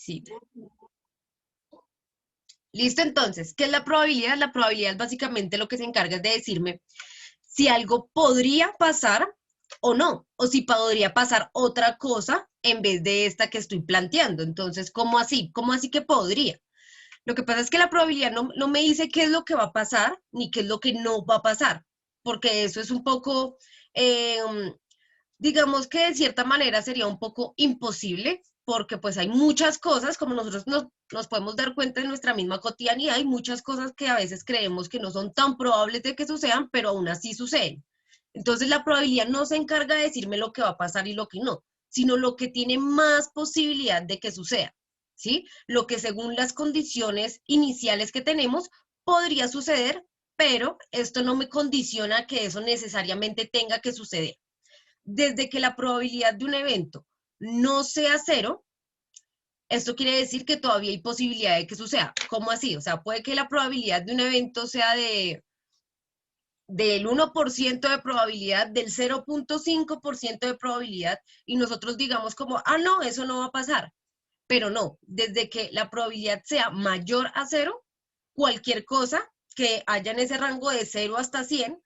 Sí. Listo, entonces, ¿qué es la probabilidad? La probabilidad básicamente lo que se encarga es de decirme si algo podría pasar o no, o si podría pasar otra cosa en vez de esta que estoy planteando. Entonces, ¿cómo así? ¿Cómo así que podría? Lo que pasa es que la probabilidad no me dice qué es lo que va a pasar ni qué es lo que no va a pasar, porque eso es un poco, eh, digamos que de cierta manera sería un poco imposible, porque pues hay muchas cosas, como nosotros nos podemos dar cuenta en nuestra misma cotidianidad, hay muchas cosas que a veces creemos que no son tan probables de que sucedan, pero aún así suceden. Entonces la probabilidad no se encarga de decirme lo que va a pasar y lo que no, sino lo que tiene más posibilidad de que suceda, ¿sí? Lo que según las condiciones iniciales que tenemos podría suceder, pero esto no me condiciona que eso necesariamente tenga que suceder. Desde que la probabilidad de un evento no sea cero, esto quiere decir que todavía hay posibilidad de que suceda. ¿Cómo así? O sea, puede que la probabilidad de un evento sea del 1% de probabilidad, del 0,5% de probabilidad, y nosotros digamos como, ah, no, eso no va a pasar. Pero no, desde que la probabilidad sea mayor a cero, cualquier cosa que haya en ese rango de 0 hasta 100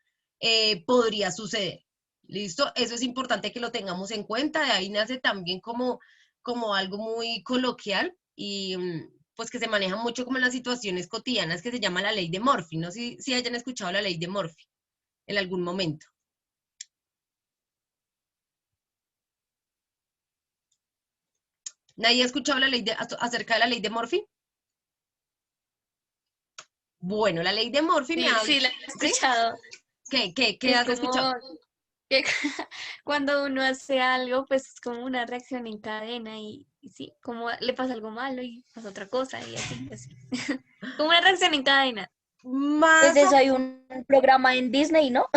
podría suceder. ¿Listo? Eso es importante que lo tengamos en cuenta. De ahí nace también como algo muy coloquial y pues que se maneja mucho como en las situaciones cotidianas que se llama la ley de Murphy. No sé si hayan escuchado la ley de Murphy en algún momento. ¿Nadie ha escuchado acerca de la ley de Murphy? Bueno, la ley de Murphy me Sí, habla, sí, la he ¿sí? escuchado. ¿Qué Es has escuchado? como que cuando uno hace algo, pues es como una reacción en cadena y sí, como le pasa algo malo y pasa otra cosa y así, así. Como una reacción en cadena. Pues Más de o... eso hay un programa en Disney, ¿no?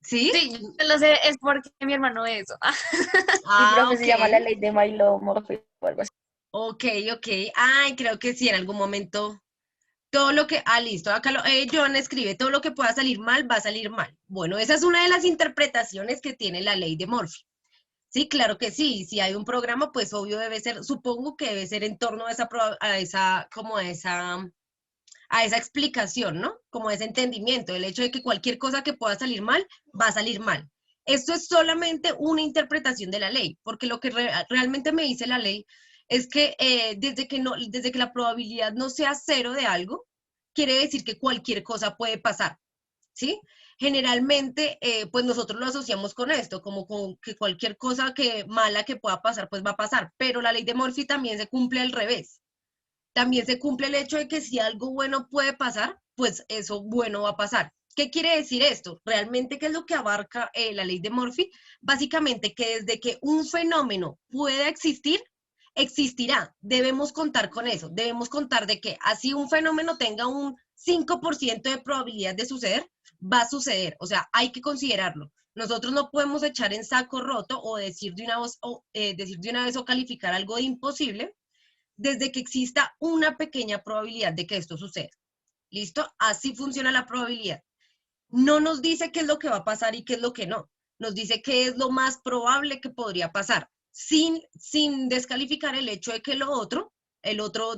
¿Sí? Sí, yo lo sé, es porque mi hermano ve eso. Sí, creo Ah, que ok. se llama La Ley de Milo Murphy o algo así. Ok, ok. Ay, creo que sí, en algún momento. Todo lo que, listo, acá John escribe, todo lo que pueda salir mal, va a salir mal. Bueno, esa es una de las interpretaciones que tiene la ley de Murphy. Sí, claro que sí. Si hay un programa, pues obvio debe ser, supongo que debe ser en torno a esa explicación, ¿no? Como a ese entendimiento, el hecho de que cualquier cosa que pueda salir mal, va a salir mal. Esto es solamente una interpretación de la ley, porque lo que realmente me dice la ley es que desde que la probabilidad no sea cero de algo, quiere decir que cualquier cosa puede pasar, ¿sí? Generalmente, pues nosotros lo asociamos con esto, como con que cualquier cosa mala que pueda pasar, pues va a pasar, pero la ley de Murphy también se cumple al revés. También se cumple el hecho de que si algo bueno puede pasar, pues eso bueno va a pasar. ¿Qué quiere decir esto? Realmente, ¿qué es lo que abarca la ley de Murphy? Básicamente que desde que un fenómeno pueda existir, existirá. Debemos contar con eso. Debemos contar de que así un fenómeno tenga un 5% de probabilidad de suceder, va a suceder. O sea, hay que considerarlo. Nosotros no podemos echar en saco roto o decir de una vez o calificar algo de imposible desde que exista una pequeña probabilidad de que esto suceda. ¿Listo? Así funciona la probabilidad. No nos dice qué es lo que va a pasar y qué es lo que no. Nos dice qué es lo más probable que podría pasar, sin descalificar el hecho de que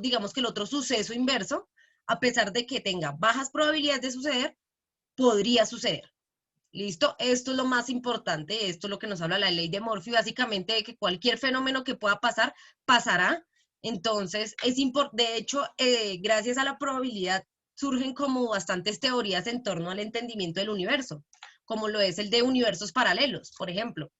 digamos que el otro suceso inverso, a pesar de que tenga bajas probabilidades de suceder, podría suceder. ¿Listo? Esto es lo más importante, esto es lo que nos habla la ley de Murphy, básicamente de que cualquier fenómeno que pueda pasar, pasará. Entonces, de hecho, gracias a la probabilidad surgen como bastantes teorías en torno al entendimiento del universo, como lo es el de universos paralelos, por ejemplo.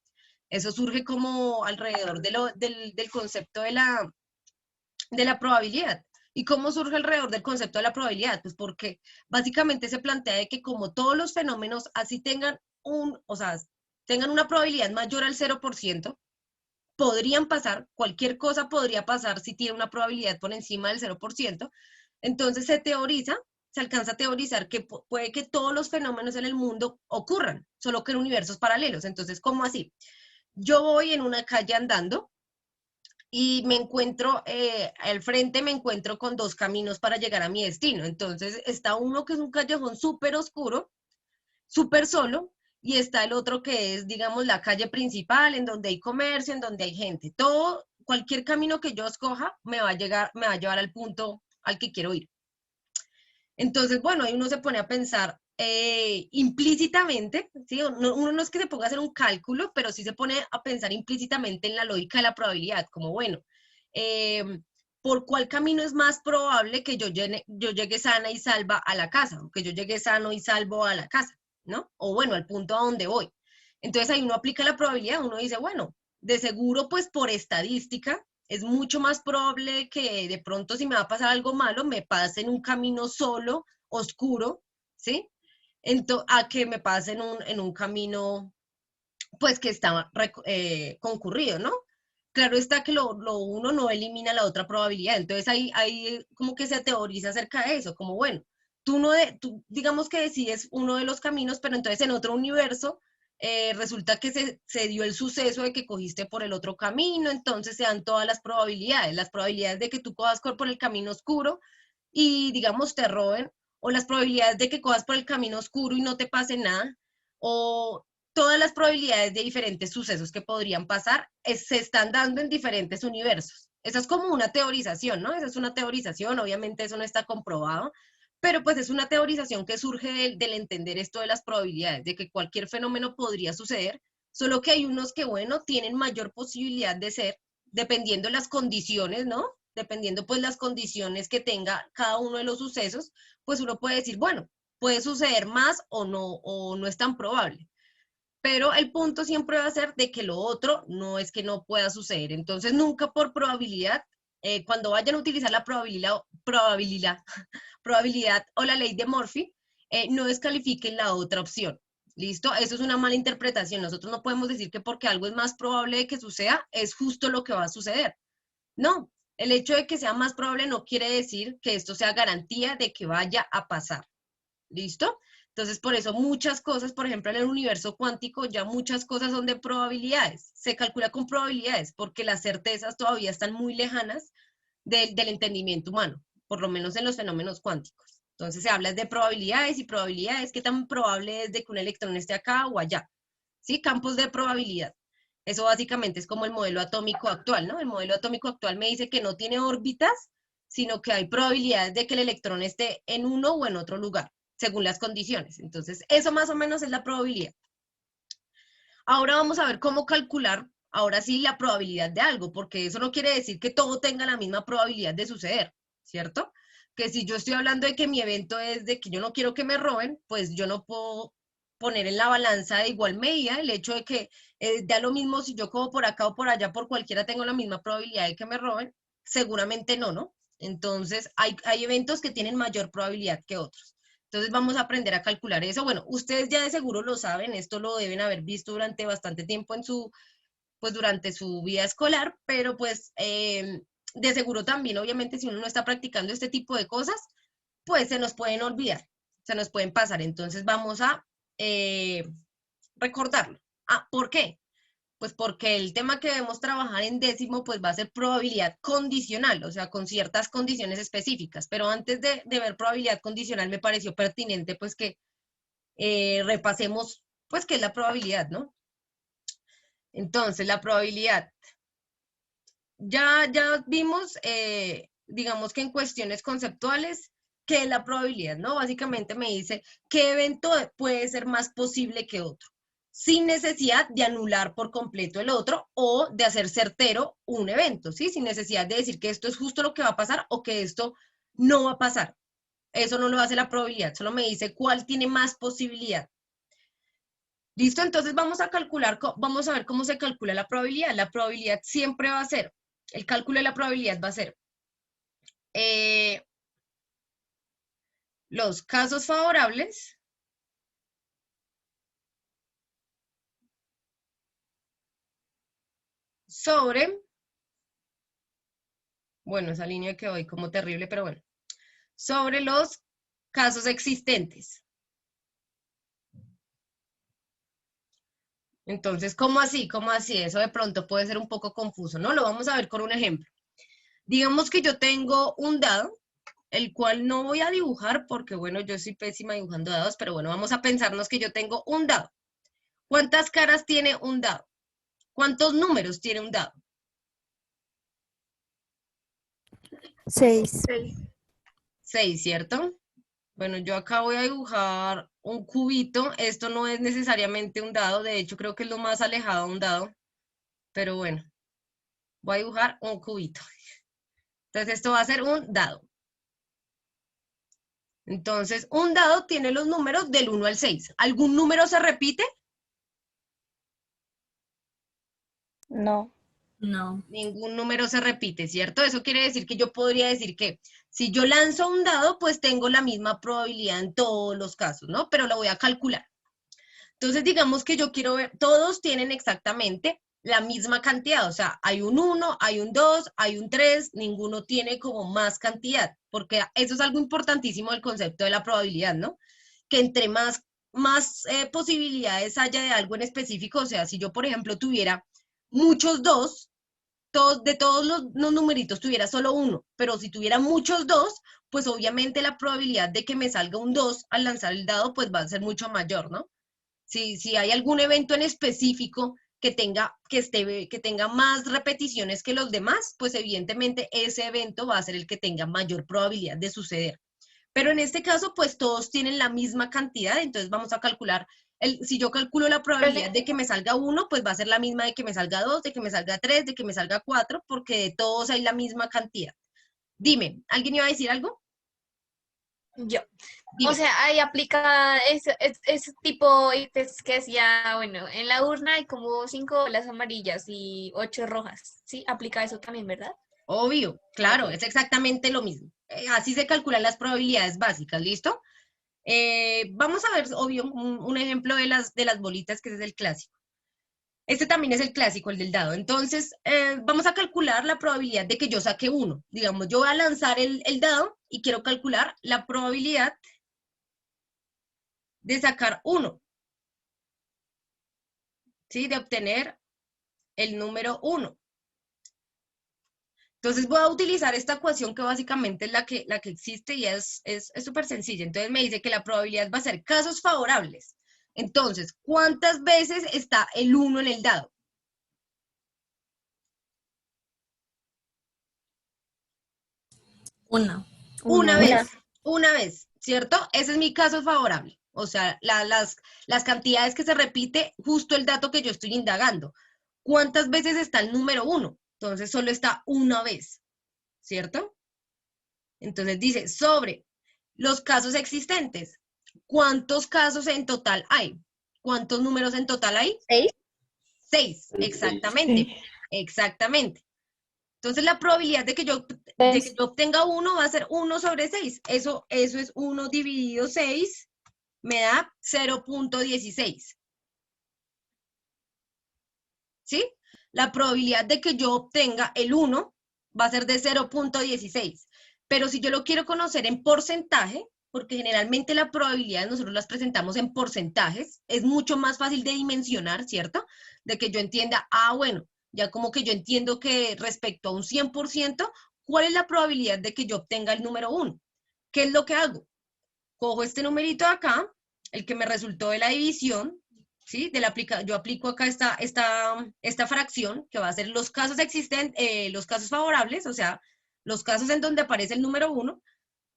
Eso surge como alrededor del concepto de la probabilidad. ¿Y cómo surge alrededor del concepto de la probabilidad? Pues porque básicamente se plantea de que como todos los fenómenos así tengan una probabilidad mayor al 0%, podrían pasar, cualquier cosa podría pasar si tiene una probabilidad por encima del 0%, entonces se alcanza a teorizar que puede que todos los fenómenos en el mundo ocurran, solo que en universos paralelos. Entonces, ¿cómo así? Yo voy en una calle andando y al frente me encuentro con dos caminos para llegar a mi destino. Entonces está uno que es un callejón súper oscuro, súper solo, y está el otro que es, digamos, la calle principal, en donde hay comercio, en donde hay gente. Todo cualquier camino que yo escoja me va a llevar al punto al que quiero ir. Entonces, bueno, ahí uno se pone a pensar implícitamente, ¿sí? Uno no es que se ponga a hacer un cálculo, pero sí se pone a pensar implícitamente en la lógica de la probabilidad, como bueno, ¿por cuál camino es más probable que yo llegue sana y salva a la casa? O que yo llegue sano y salvo a la casa, ¿no? O bueno, al punto a donde voy. Entonces ahí uno aplica la probabilidad, uno dice, bueno, de seguro, pues por estadística, es mucho más probable que de pronto si me va a pasar algo malo, me pase en un camino solo, oscuro, ¿sí? A que me pase en un camino, pues que está concurrido, ¿no? Claro está que lo uno no elimina la otra probabilidad, entonces ahí como que se teoriza acerca de eso, como bueno, tú digamos que decides uno de los caminos, pero entonces en otro universo resulta que se dio el suceso de que cogiste por el otro camino, entonces se dan todas las probabilidades de que tú cojas por el camino oscuro y digamos te roben, o las probabilidades de que cojas por el camino oscuro y no te pase nada, o todas las probabilidades de diferentes sucesos que podrían pasar se están dando en diferentes universos. Esa es como una teorización, ¿no? Esa es una teorización, obviamente eso no está comprobado, pero pues es una teorización que surge del entender esto de las probabilidades, de que cualquier fenómeno podría suceder, solo que hay unos que, bueno, tienen mayor posibilidad de ser, dependiendo de las condiciones, ¿no? Dependiendo pues las condiciones que tenga cada uno de los sucesos, pues uno puede decir, bueno, puede suceder más o no es tan probable. Pero el punto siempre va a ser de que lo otro no es que no pueda suceder. Entonces, nunca por probabilidad, cuando vayan a utilizar la probabilidad o la ley de Murphy, no descalifiquen la otra opción. ¿Listo? Eso es una mala interpretación. Nosotros no podemos decir que porque algo es más probable de que suceda, es justo lo que va a suceder. No, el hecho de que sea más probable no quiere decir que esto sea garantía de que vaya a pasar. ¿Listo? Entonces, por eso muchas cosas, por ejemplo, en el universo cuántico, ya muchas cosas son de probabilidades. Se calcula con probabilidades porque las certezas todavía están muy lejanas del entendimiento humano, por lo menos en los fenómenos cuánticos. Entonces, se habla de probabilidades y probabilidades, qué tan probable es de que un electrón esté acá o allá. ¿Sí? Campos de probabilidad. Eso básicamente es como el modelo atómico actual, ¿no? El modelo atómico actual me dice que no tiene órbitas, sino que hay probabilidades de que el electrón esté en uno o en otro lugar según las condiciones. Entonces, eso más o menos es la probabilidad. Ahora vamos a ver cómo calcular, ahora sí, la probabilidad de algo, porque eso no quiere decir que todo tenga la misma probabilidad de suceder, ¿cierto? Que si yo estoy hablando de que mi evento es de que yo no quiero que me roben, pues yo no puedo poner en la balanza de igual medida el hecho de que da lo mismo si yo cojo por acá o por allá, por cualquiera tengo la misma probabilidad de que me roben, seguramente no, ¿no? Entonces, hay eventos que tienen mayor probabilidad que otros. Entonces vamos a aprender a calcular eso. Bueno, ustedes ya de seguro lo saben, esto lo deben haber visto durante bastante tiempo pues durante su vida escolar, pero pues de seguro también, obviamente, si uno no está practicando este tipo de cosas, pues se nos pueden olvidar, se nos pueden pasar. Entonces vamos a recordarlo. ¿Por qué? Pues porque el tema que debemos trabajar en décimo pues va a ser probabilidad condicional, o sea, con ciertas condiciones específicas. Pero antes de ver probabilidad condicional me pareció pertinente pues que repasemos pues qué es la probabilidad, ¿no? Entonces, la probabilidad. Ya vimos, digamos que en cuestiones conceptuales, qué es la probabilidad, ¿no? Básicamente me dice qué evento puede ser más posible que otro, sin necesidad de anular por completo el otro o de hacer certero un evento, ¿sí? Sin necesidad de decir que esto es justo lo que va a pasar o que esto no va a pasar. Eso no lo hace la probabilidad, solo me dice cuál tiene más posibilidad. ¿Listo? Entonces vamos a calcular, vamos a ver cómo se calcula la probabilidad. La probabilidad siempre va a ser, el cálculo de la probabilidad va a ser los casos favorables sobre, bueno, esa línea que hoy como terrible, pero bueno, sobre los casos existentes. Entonces, ¿cómo así? ¿Cómo así? Eso de pronto puede ser un poco confuso, ¿no? Lo vamos a ver con un ejemplo. Digamos que yo tengo un dado, el cual no voy a dibujar porque, bueno, yo soy pésima dibujando dados, pero bueno, vamos a pensarnos que yo tengo un dado. ¿Cuántas caras tiene un dado? ¿Cuántos números tiene un dado? 6. 6, ¿cierto? Bueno, yo acá voy a dibujar un cubito. Esto no es necesariamente un dado, de hecho creo que es lo más alejado de un dado, pero bueno, voy a dibujar un cubito. Entonces esto va a ser un dado. Entonces, un dado tiene los números del 1 al 6. ¿Algún número se repite? No. No. Ningún número se repite, ¿cierto? Eso quiere decir que yo podría decir que si yo lanzo un dado, pues tengo la misma probabilidad en todos los casos, ¿no? Pero lo voy a calcular. Entonces, digamos que yo quiero ver, todos tienen exactamente la misma cantidad, o sea, hay un 1, hay un 2, hay un 3, ninguno tiene como más cantidad, porque eso es algo importantísimo del concepto de la probabilidad, ¿no? Que entre más posibilidades haya de algo en específico, o sea, si yo, por ejemplo, tuviera muchos 2, de todos los numeritos tuviera solo uno, pero si tuviera muchos 2, pues obviamente la probabilidad de que me salga un 2 al lanzar el dado, pues va a ser mucho mayor, ¿no? Si hay algún evento en específico que tenga más repeticiones que los demás, pues evidentemente ese evento va a ser el que tenga mayor probabilidad de suceder. Pero en este caso, pues todos tienen la misma cantidad, entonces vamos a calcular, si yo calculo la probabilidad de que me salga 1, pues va a ser la misma de que me salga 2, de que me salga 3, de que me salga 4, porque de todos hay la misma cantidad. Dime, ¿alguien iba a decir algo? Yo. Dime. O sea, ahí aplica ese tipo de test que decía, bueno, en la urna hay como 5 bolas amarillas y 8 rojas. Sí, aplica eso también, ¿verdad? Obvio, claro, Ok. es exactamente lo mismo. Así se calculan las probabilidades básicas, ¿listo? Vamos a ver, obvio, un ejemplo de las bolitas, que ese es el clásico. Este también es el clásico, el del dado. Entonces, vamos a calcular la probabilidad de que yo saque 1. Digamos, yo voy a lanzar el dado y quiero calcular la probabilidad de sacar 1, ¿sí? De obtener el número 1. Entonces voy a utilizar esta ecuación que básicamente es la que existe y es súper sencilla. Entonces me dice que la probabilidad va a ser casos favorables. Entonces, ¿cuántas veces está el 1 en el dado? Una. Una Una. vez, ¿cierto? Ese es mi caso favorable. O sea, las cantidades que se repite, justo el dato que yo estoy indagando. ¿Cuántas veces está el número 1? Entonces solo está una vez, ¿cierto? Entonces dice, sobre los casos existentes, ¿cuántos casos en total hay? ¿Cuántos números en total hay? 6. 6, exactamente, Sí. exactamente. Entonces la probabilidad de que yo obtenga 1 va a ser 1 sobre 6. Eso es 1 dividido 6, me da 0.16. ¿Sí? La probabilidad de que yo obtenga el 1 va a ser de 0.16. Pero si yo lo quiero conocer en porcentaje, porque generalmente la probabilidad nosotros las presentamos en porcentajes, es mucho más fácil de dimensionar, ¿cierto? De que yo entienda, bueno, ya como que yo entiendo que respecto a un 100%, ¿cuál es la probabilidad de que yo obtenga el número 1? ¿Qué es lo que hago? Cojo este numerito de acá, el que me resultó de la división, ¿sí? Yo aplico acá esta fracción, que va a ser los casos los casos favorables, o sea, los casos en donde aparece el número 1,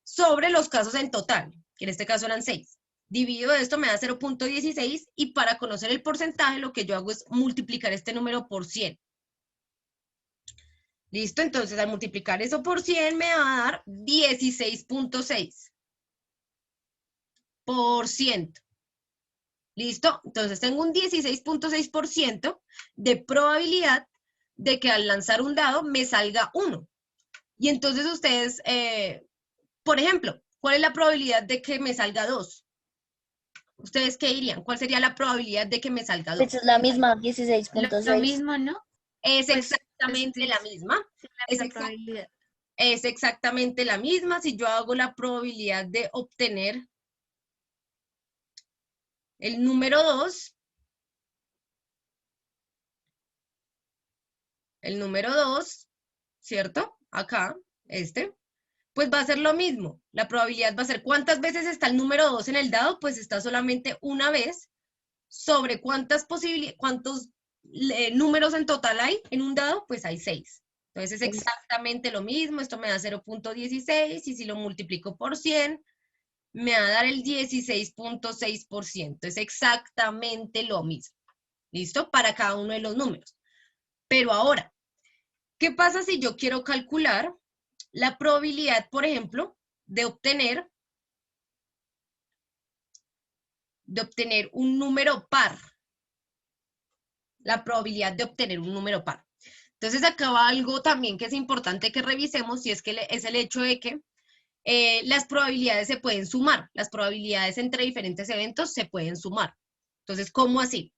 sobre los casos en total, que en este caso eran 6. Divido esto, me da 0.16, y para conocer el porcentaje, lo que yo hago es multiplicar este número por 100. ¿Listo? Entonces, al multiplicar eso por 100, me va a dar 16.6%. ¿Listo? Entonces tengo un 16.6% de probabilidad de que al lanzar un dado me salga 1. Y entonces ustedes, por ejemplo, ¿cuál es la probabilidad de que me salga 2? ¿Ustedes qué dirían? ¿Cuál sería la probabilidad de que me salga 2? Pues es la misma, Lo 16.6. mismo, ¿no? Es Pues exactamente la misma. sí, la Es, misma probabilidad. es exactamente la misma. Si yo hago la probabilidad de obtener el número 2, ¿cierto? Acá, pues va a ser lo mismo. La probabilidad va a ser, ¿cuántas veces está el número 2 en el dado? Pues está solamente una vez. Sobre cuántos números en total hay en un dado, pues hay 6. Entonces es exactamente lo mismo, esto me da 0.16 y si lo multiplico por 100, me va a dar el 16.6%. Es exactamente lo mismo. ¿Listo? Para cada uno de los números. Pero ahora, ¿qué pasa si yo quiero calcular la probabilidad, por ejemplo, de obtener un número par? La probabilidad de obtener un número par. Entonces acá va algo también que es importante que revisemos y es que es el hecho de que las probabilidades se pueden sumar, las probabilidades entre diferentes eventos se pueden sumar. Entonces, ¿cómo así?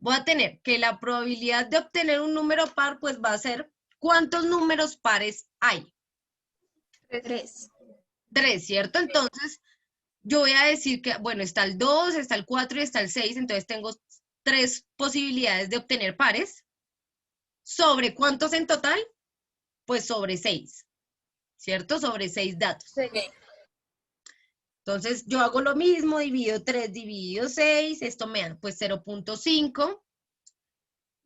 Voy a tener que la probabilidad de obtener un número par, pues va a ser, ¿cuántos números pares hay? 3. 3, ¿cierto? Entonces, yo voy a decir que, bueno, está el 2, está el 4 y está el 6, entonces tengo 3 posibilidades de obtener pares. ¿Sobre cuántos en total? Pues sobre 6, ¿cierto? Sobre 6 datos. Sí. Entonces, yo hago lo mismo, divido 3, dividido 6, esto me da pues 0.5,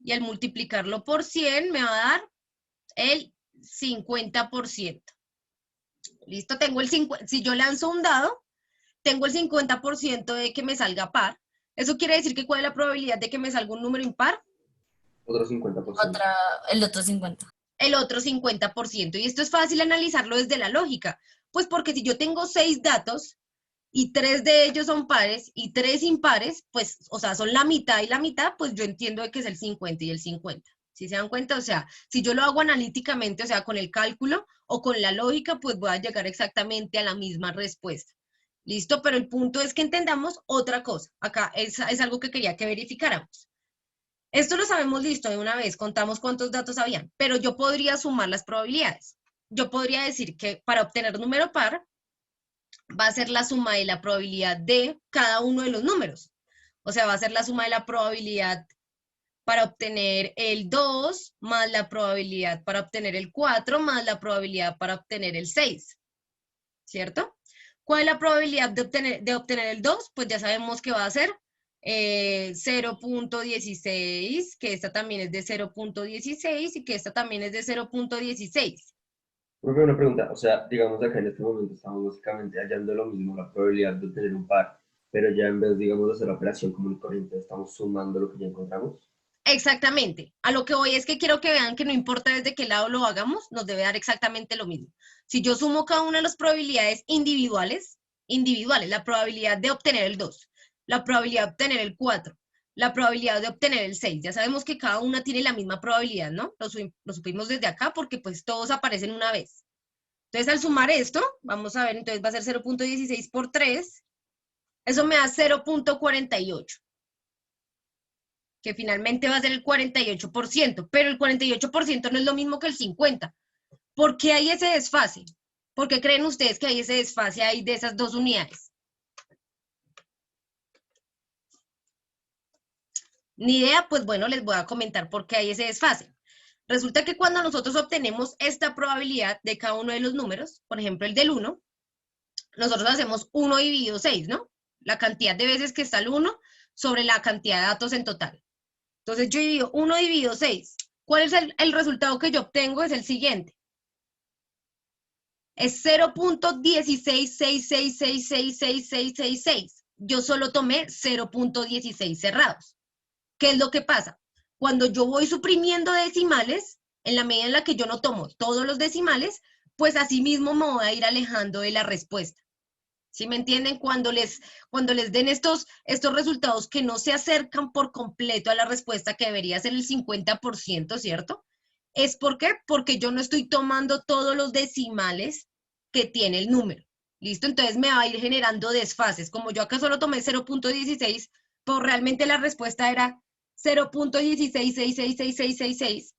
y al multiplicarlo por 100 me va a dar el 50%. ¿Listo? Tengo el 50, si yo lanzo un dado, tengo el 50% de que me salga par. ¿Eso quiere decir que cuál es la probabilidad de que me salga un número impar? Otro 50%. El otro 50. El otro 50%. Y esto es fácil analizarlo desde la lógica, pues porque si yo tengo 6 datos y 3 de ellos son pares y 3 impares, pues, o sea, son la mitad y la mitad, pues yo entiendo de que es el 50 y el 50. ¿Sí se dan cuenta? O sea, si yo lo hago analíticamente, o sea, con el cálculo o con la lógica, pues voy a llegar exactamente a la misma respuesta. ¿Listo? Pero el punto es que entendamos otra cosa. Acá es algo que quería que verificáramos. Esto lo sabemos listo de una vez, contamos cuántos datos habían, pero yo podría sumar las probabilidades. Yo podría decir que para obtener número par, va a ser la suma de la probabilidad de cada uno de los números. O sea, va a ser la suma de la probabilidad para obtener el 2, más la probabilidad para obtener el 4, más la probabilidad para obtener el 6. ¿Cierto? ¿Cuál es la probabilidad de obtener el 2? Pues ya sabemos que va a ser 0.16, que esta también es de 0.16 y que esta también es de 0.16. Profe, una pregunta, o sea, digamos acá en este momento estamos básicamente hallando lo mismo, la probabilidad de obtener un par, pero ya en vez, digamos, de hacer la operación común y corriente, estamos sumando lo que ya encontramos. Exactamente. A lo que voy es que quiero que vean que no importa desde qué lado lo hagamos, nos debe dar exactamente lo mismo. Si yo sumo cada una de las probabilidades individuales, la probabilidad de obtener el 2, la probabilidad de obtener el 4, la probabilidad de obtener el 6, ya sabemos que cada una tiene la misma probabilidad, ¿no? Lo supimos desde acá porque pues todos aparecen una vez. Entonces al sumar esto, vamos a ver, entonces va a ser 0.16 por 3, eso me da 0.48. Que finalmente va a ser el 48%, pero el 48% no es lo mismo que el 50%. ¿Por qué hay ese desfase? ¿Por qué creen ustedes que hay ese desfase ahí de esas dos unidades? Ni idea, pues bueno, les voy a comentar por qué hay ese desfase. Resulta que cuando nosotros obtenemos esta probabilidad de cada uno de los números, por ejemplo el del 1, nosotros hacemos 1 dividido 6, ¿no? La cantidad de veces que está el 1 sobre la cantidad de datos en total. Entonces yo divido 1 dividido 6. ¿Cuál es el resultado que yo obtengo? Es el siguiente. Es 0.166666666. Yo solo tomé 0.16 cerrados. ¿Qué es lo que pasa? Cuando yo voy suprimiendo decimales, en la medida en la que yo no tomo todos los decimales, pues así mismo me voy a ir alejando de la respuesta. ¿Sí me entienden? Cuando les den estos resultados que no se acercan por completo a la respuesta que debería ser el 50%, ¿cierto? ¿Es por qué? Porque yo no estoy tomando todos los decimales que tiene el número. ¿Listo? Entonces me va a ir generando desfases. Como yo acá solo tomé 0.16, pues realmente la respuesta era 0.1666666.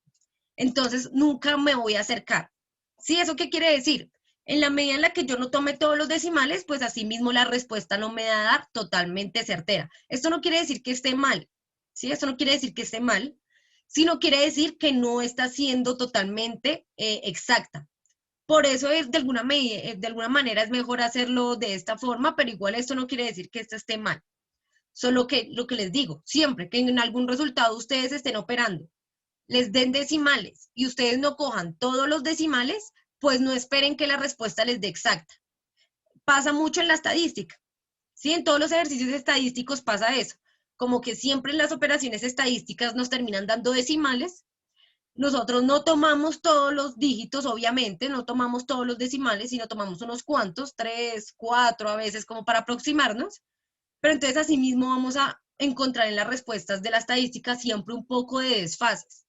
Entonces nunca me voy a acercar. ¿Sí? ¿Eso qué quiere decir? En la medida en la que yo no tome todos los decimales, pues así mismo la respuesta no me va a dar totalmente certera. Esto no quiere decir que esté mal, ¿sí? Esto no quiere decir que esté mal, sino quiere decir que no está siendo totalmente exacta. Por eso de alguna manera es mejor hacerlo de esta forma, pero igual esto no quiere decir que esto esté mal. Solo que lo que les digo, siempre que en algún resultado ustedes estén operando les den decimales y ustedes no cojan todos los decimales, pues no esperen que la respuesta les dé exacta. Pasa mucho en la estadística, ¿sí? En todos los ejercicios estadísticos pasa eso, como que siempre en las operaciones estadísticas nos terminan dando decimales. Nosotros no tomamos todos los dígitos, obviamente, no tomamos todos los decimales, sino tomamos unos cuantos, 3, 4 a veces, como para aproximarnos, pero entonces así mismo vamos a encontrar en las respuestas de la estadística siempre un poco de desfases.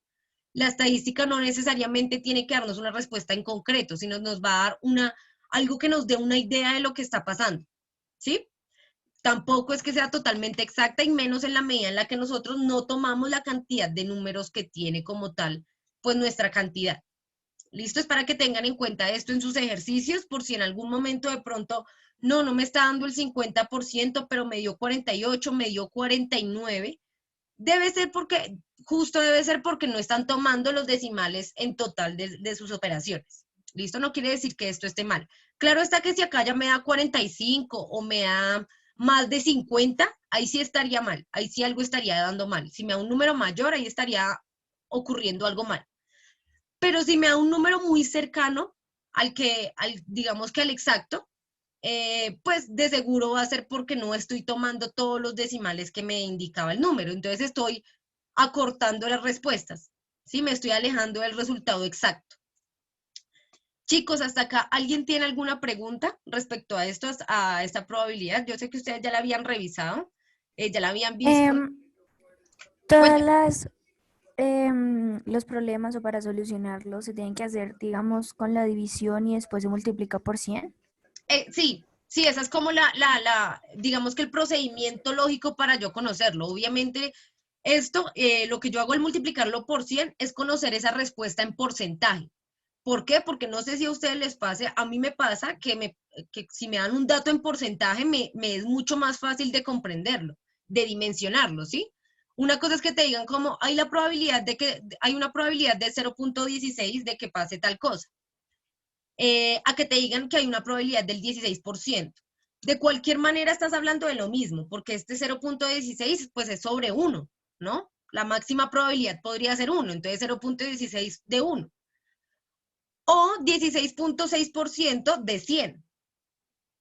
La estadística no necesariamente tiene que darnos una respuesta en concreto, sino nos va a dar algo que nos dé una idea de lo que está pasando, ¿sí? Tampoco es que sea totalmente exacta y menos en la medida en la que nosotros no tomamos la cantidad de números que tiene como tal, pues nuestra cantidad. ¿Listo? Es para que tengan en cuenta esto en sus ejercicios, por si en algún momento de pronto, no me está dando el 50%, pero me dio 48, me dio 49. Justo debe ser porque no están tomando los decimales en total de sus operaciones. ¿Listo? No quiere decir que esto esté mal. Claro está que si acá ya me da 45 o me da más de 50, ahí sí estaría mal, ahí sí algo estaría dando mal. Si me da un número mayor, ahí estaría ocurriendo algo mal. Pero si me da un número muy cercano digamos que al exacto, pues de seguro va a ser porque no estoy tomando todos los decimales que me indicaba el número. Entonces estoy acortando las respuestas, ¿sí? Me estoy alejando del resultado exacto. Chicos, hasta acá, ¿alguien tiene alguna pregunta respecto a esto, a esta probabilidad? Yo sé que ustedes ya la habían revisado, ya la habían visto. Todas los problemas o para solucionarlos se tienen que hacer, digamos, con la división y después se multiplica por 100. Sí, esa es como digamos que el procedimiento lógico para yo conocerlo. Obviamente, esto, lo que yo hago al multiplicarlo por 100 es conocer esa respuesta en porcentaje. ¿Por qué? Porque no sé si a ustedes les pase, a mí me pasa que si me dan un dato en porcentaje me es mucho más fácil de comprenderlo, de dimensionarlo, ¿sí? Una cosa es que te digan como hay una probabilidad de 0.16 de que pase tal cosa. A que te digan que hay una probabilidad del 16%. De cualquier manera estás hablando de lo mismo, porque este 0.16 pues es sobre 1, ¿no? La máxima probabilidad podría ser 1, entonces 0.16 de 1. O 16.6% de 100.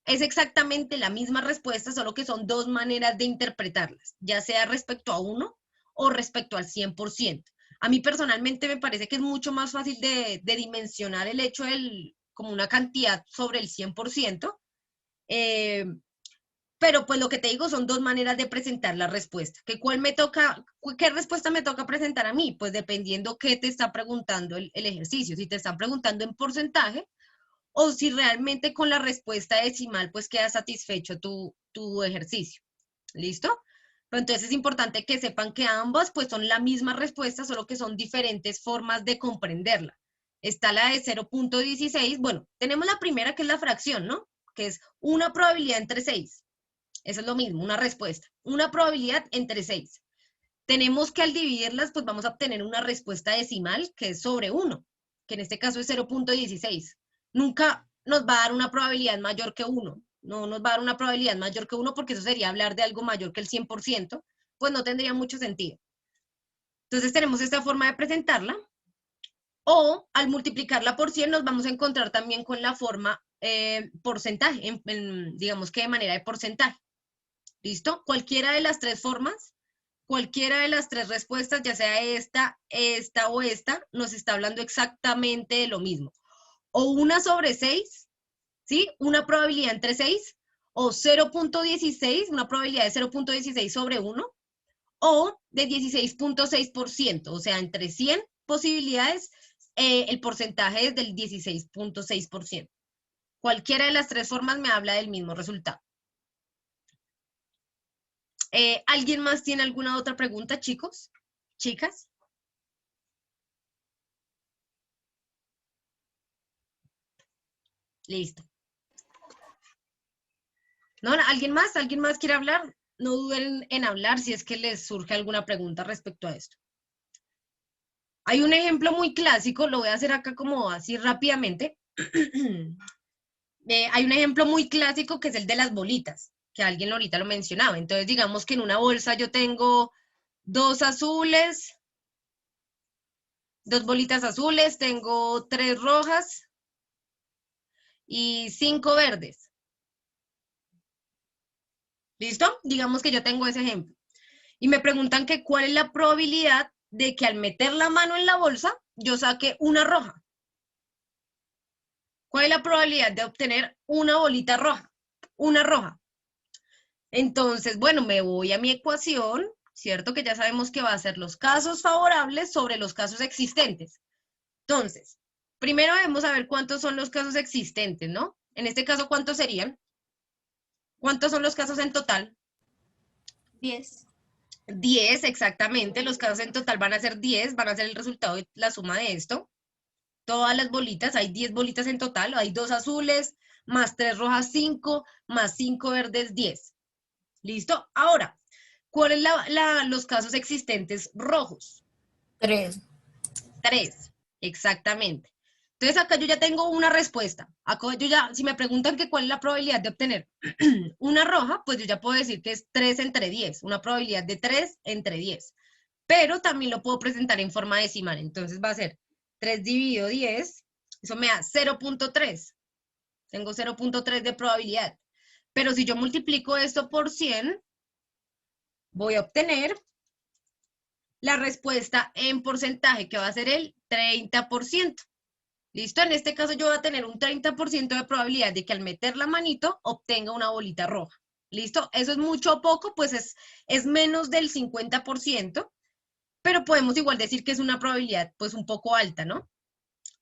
Es exactamente la misma respuesta, solo que son dos maneras de interpretarlas, ya sea respecto a 1 o respecto al 100%. A mí personalmente me parece que es mucho más fácil de dimensionar el hecho como una cantidad sobre el 100%, pero pues lo que te digo son dos maneras de presentar la respuesta. ¿Qué respuesta me toca presentar a mí? Pues dependiendo qué te está preguntando el ejercicio. Si te están preguntando en porcentaje o si realmente con la respuesta decimal pues queda satisfecho tu ejercicio. ¿Listo? Pero entonces es importante que sepan que ambas pues son la misma respuesta, solo que son diferentes formas de comprenderla. Está la de 0.16, bueno, tenemos la primera que es la fracción, ¿no? Que es una probabilidad entre 6. Eso es lo mismo, una respuesta. Una probabilidad entre 6. Tenemos que al dividirlas, pues vamos a obtener una respuesta decimal que es sobre 1, que en este caso es 0.16. Nunca nos va a dar una probabilidad mayor que 1. No nos va a dar una probabilidad mayor que 1 porque eso sería hablar de algo mayor que el 100%, pues no tendría mucho sentido. Entonces tenemos esta forma de presentarla. O al multiplicarla por 100 nos vamos a encontrar también con la forma porcentaje, digamos que de manera de porcentaje. ¿Listo? Cualquiera de las tres formas, cualquiera de las tres respuestas, ya sea esta o esta, nos está hablando exactamente de lo mismo. O 1 sobre 6, ¿sí? Una probabilidad entre 6, o 0.16, una probabilidad de 0.16 sobre 1, o de 16.6%, o sea, entre 100 posibilidades, el porcentaje es del 16.6%. Cualquiera de las tres formas me habla del mismo resultado. ¿Alguien más tiene alguna otra pregunta, chicos? ¿Chicas? Listo. ¿No? ¿Alguien más? ¿Alguien más quiere hablar? No duden en hablar si es que les surge alguna pregunta respecto a esto. Hay un ejemplo muy clásico, lo voy a hacer acá como así rápidamente. Hay un ejemplo muy clásico que es el de las bolitas, que alguien ahorita lo mencionaba. Entonces, digamos que en una bolsa yo tengo 2 azules, 2 bolitas azules, tengo 3 rojas y 5 verdes. ¿Listo? Digamos que yo tengo ese ejemplo. Y me preguntan que cuál es la probabilidad de que al meter la mano en la bolsa, yo saque una roja. ¿Cuál es la probabilidad de obtener una bolita roja? Una roja. Entonces, bueno, me voy a mi ecuación, ¿cierto? Que ya sabemos que va a ser los casos favorables sobre los casos existentes. Entonces, primero debemos saber cuántos son los casos existentes, ¿no? En este caso, ¿cuántos serían? ¿Cuántos son los casos en total? 10. 10, exactamente. Los casos en total van a ser 10, van a ser el resultado de la suma de esto. Todas las bolitas, hay 10 bolitas en total, hay 2 azules, más 3 rojas, 5, más 5 verdes, 10. ¿Listo? Ahora, ¿cuáles son los casos existentes rojos? 3. 3, exactamente. Entonces acá yo ya tengo una respuesta. Acá yo ya, si me preguntan que cuál es la probabilidad de obtener una roja, pues yo ya puedo decir que es 3 entre 10, una probabilidad de 3 entre 10. Pero también lo puedo presentar en forma decimal. Entonces va a ser 3 dividido 10, eso me da 0.3. Tengo 0.3 de probabilidad. Pero si yo multiplico esto por 100, voy a obtener la respuesta en porcentaje, que va a ser el 30%. ¿Listo? En este caso yo voy a tener un 30% de probabilidad de que al meter la manito obtenga una bolita roja. ¿Listo? Eso es mucho o poco, pues es menos del 50%, pero podemos igual decir que es una probabilidad pues un poco alta, ¿no?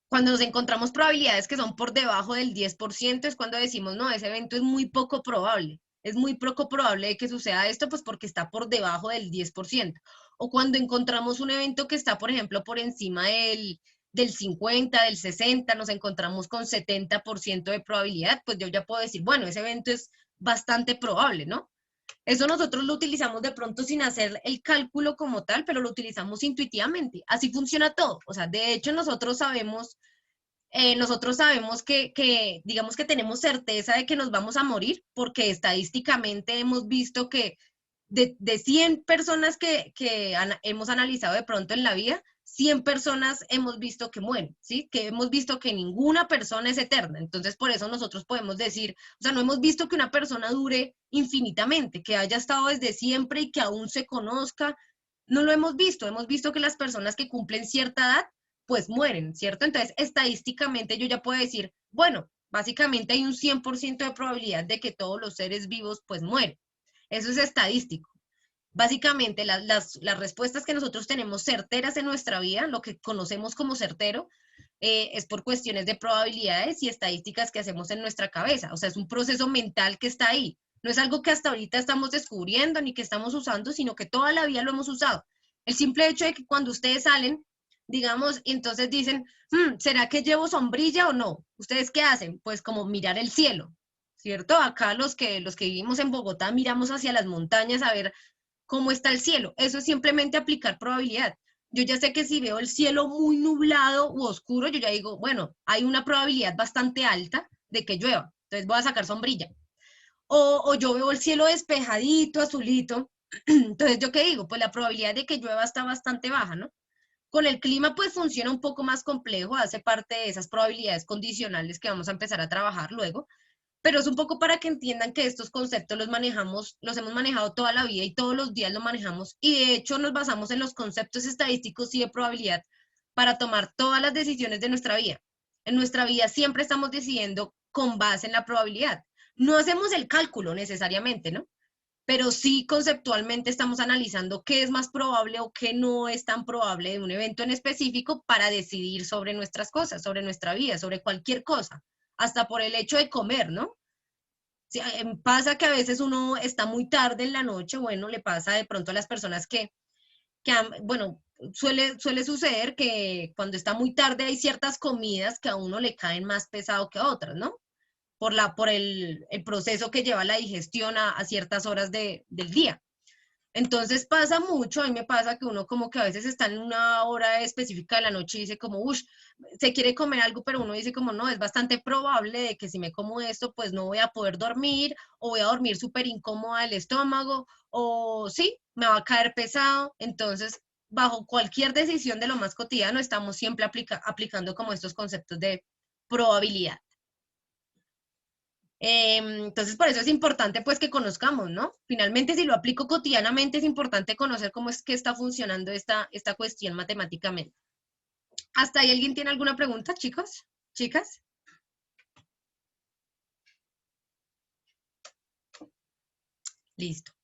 Cuando nos encontramos probabilidades que son por debajo del 10% es cuando decimos, no, ese evento es muy poco probable. Es muy poco probable de que suceda esto, pues porque está por debajo del 10%. O cuando encontramos un evento que está, por ejemplo, por encima del 50, del 60, nos encontramos con 70% de probabilidad, pues yo ya puedo decir, bueno, ese evento es bastante probable, ¿no? Eso nosotros lo utilizamos de pronto sin hacer el cálculo como tal, pero lo utilizamos intuitivamente. Así funciona todo. O sea, de hecho nosotros sabemos digamos que tenemos certeza de que nos vamos a morir porque estadísticamente hemos visto que de 100 personas que hemos analizado de pronto en la vida, 100 personas hemos visto que mueren, ¿sí? Que hemos visto que ninguna persona es eterna. Entonces, por eso nosotros podemos decir, o sea, no hemos visto que una persona dure infinitamente, que haya estado desde siempre y que aún se conozca. No lo hemos visto que las personas que cumplen cierta edad, pues mueren, ¿cierto? Entonces, estadísticamente yo ya puedo decir, bueno, básicamente hay un 100% de probabilidad de que todos los seres vivos, pues mueren. Eso es estadístico. Básicamente, las respuestas que nosotros tenemos certeras en nuestra vida, lo que conocemos como certero, es por cuestiones de probabilidades y estadísticas que hacemos en nuestra cabeza. O sea, es un proceso mental que está ahí. No es algo que hasta ahorita estamos descubriendo ni que estamos usando, sino que toda la vida lo hemos usado. El simple hecho de que cuando ustedes salen, digamos, y entonces dicen, ¿será que llevo sombrilla o no? ¿Ustedes qué hacen? Pues como mirar el cielo, ¿cierto? Acá los que vivimos en Bogotá miramos hacia las montañas a ver cómo está el cielo. Eso es simplemente aplicar probabilidad. Yo ya sé que si veo el cielo muy nublado u oscuro, yo ya digo, bueno, hay una probabilidad bastante alta de que llueva, entonces voy a sacar sombrilla. O yo veo el cielo despejadito, azulito, entonces yo qué digo, pues la probabilidad de que llueva está bastante baja, ¿no? Con el clima pues funciona un poco más complejo, hace parte de esas probabilidades condicionales que vamos a empezar a trabajar luego, pero es un poco para que entiendan que estos conceptos los hemos manejado toda la vida y todos los días lo manejamos, y de hecho nos basamos en los conceptos estadísticos y de probabilidad para tomar todas las decisiones de nuestra vida. En nuestra vida siempre estamos decidiendo con base en la probabilidad. No hacemos el cálculo necesariamente, ¿no? Pero sí conceptualmente estamos analizando qué es más probable o qué no es tan probable de un evento en específico para decidir sobre nuestras cosas, sobre nuestra vida, sobre cualquier cosa, hasta por el hecho de comer, ¿no? Sí, pasa que a veces uno está muy tarde en la noche, bueno, le pasa de pronto a las personas bueno, suele suceder que cuando está muy tarde hay ciertas comidas que a uno le caen más pesado que a otras, ¿no? Por el proceso que lleva la digestión a ciertas horas del día. Entonces pasa mucho, a mí me pasa que uno como que a veces está en una hora específica de la noche y dice como, uff, se quiere comer algo, pero uno dice como, no, es bastante probable de que si me como esto, pues no voy a poder dormir, o voy a dormir súper incómoda el estómago, o sí, me va a caer pesado. Entonces bajo cualquier decisión de lo más cotidiano, estamos siempre aplicando como estos conceptos de probabilidad. Entonces, por eso es importante pues que conozcamos, ¿no? Finalmente, si lo aplico cotidianamente, es importante conocer cómo es que está funcionando esta cuestión matemáticamente. ¿Hasta ahí alguien tiene alguna pregunta, chicos? ¿Chicas? Listo.